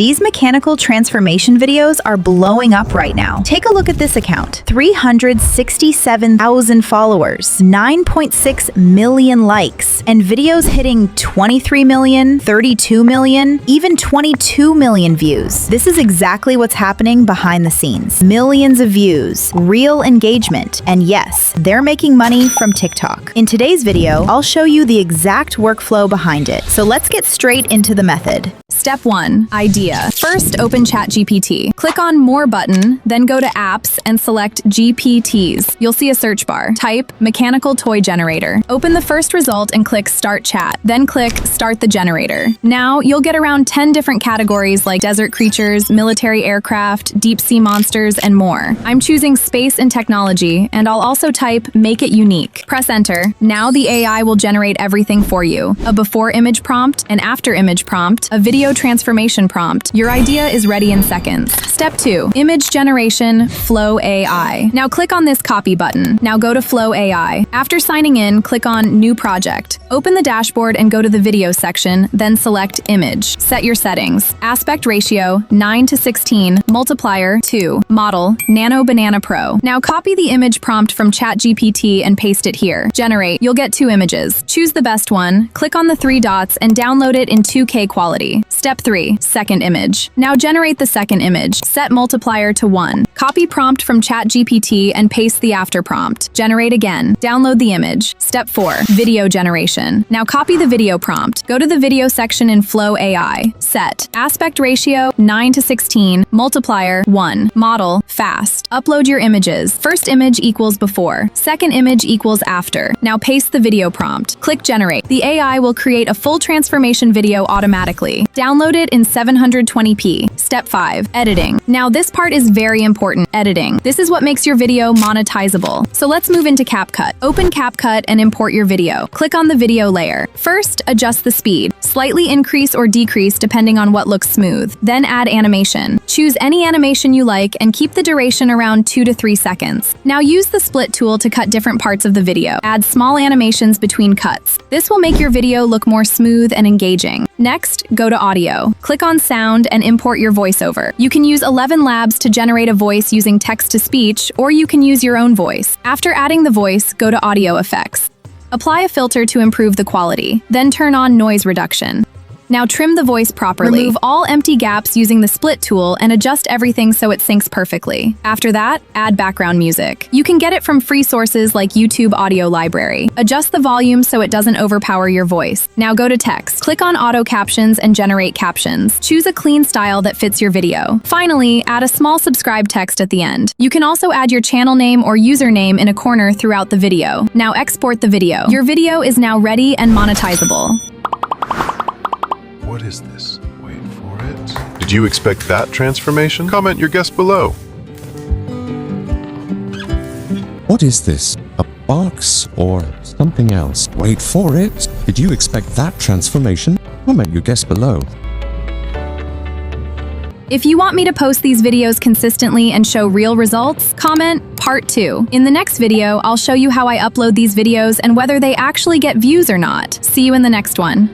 These mechanical transformation videos are blowing up right now. Take a look at this account. 367,000 followers, 9.6 million likes, and videos hitting 23 million, 32 million, even 22 million views. This is exactly what's happening behind the scenes. Millions of views, real engagement, and yes, they're making money from TikTok. In today's video, I'll show you the exact workflow behind it. So let's get straight into the method. Step 1. Idea. First, open ChatGPT. Click on More button, then go to Apps and select GPTs. You'll see a search bar. Type Mechanical Toy Generator. Open the first result and click Start Chat. Then click Start the Generator. Now, you'll get around 10 different categories like desert creatures, military aircraft, deep sea monsters, and more. I'm choosing Space and Technology, and I'll also type Make It Unique. Press Enter. Now the AI will generate everything for you. A before image prompt, an after image prompt, a video transformation prompt. Your idea is ready in seconds. Step 2. Image generation, Flow AI. Now click on this copy button. Now go to Flow AI. After signing in, click on New Project. Open the dashboard and go to the video section, then select Image. Set your settings. Aspect ratio, 9:16, multiplier, 2, model, Nano Banana Pro. Now copy the image prompt from ChatGPT and paste it here. Generate. You'll get 2 images. Choose the best one, click on the 3 dots, and download it in 2K quality. Step 3. Second image. Now generate the second image. Set multiplier to 1. Copy prompt from ChatGPT and paste the after prompt. Generate again. Download the image. Step 4. Video generation. Now copy the video prompt. Go to the video section in Flow AI. Set. Aspect ratio, 9:16, multiplier, 1, model, fast. Upload your images. First image equals before. Second image equals after. Now paste the video prompt. Click Generate. The AI will create a full transformation video automatically. Download it in 720p. Step 5. Editing. Now this part is very important. Editing. This is what makes your video monetizable. So let's move into CapCut. Open CapCut and import your video. Click on the video layer. First, adjust the speed. Slightly increase or decrease depending on what looks smooth. Then add animation. Choose any animation you like and keep the duration around 2 to 3 seconds. Now use the split tool to cut different parts of the video. Add small animations between cuts. This will make your video look more smooth and engaging. Next, go to audio. Click on sound and import your voiceover. You can use 11 Labs to generate a voice using text-to-speech, or you can use your own voice. After adding the voice, go to audio effects. Apply a filter to improve the quality, then turn on noise reduction. Now trim the voice properly. Remove all empty gaps using the split tool and adjust everything so it syncs perfectly. After that, add background music. You can get it from free sources like YouTube Audio Library. Adjust the volume so it doesn't overpower your voice. Now go to text. Click on auto captions and generate captions. Choose a clean style that fits your video. Finally, add a small subscribe text at the end. You can also add your channel name or username in a corner throughout the video. Now export the video. Your video is now ready and monetizable. What is this? Wait for it. Did you expect that transformation? Comment your guess below. What is this? A box or something else? Wait for it. Did you expect that transformation? Comment your guess below. If you want me to post these videos consistently and show real results, comment Part 2. In the next video, I'll show you how I upload these videos and whether they actually get views or not. See you in the next one.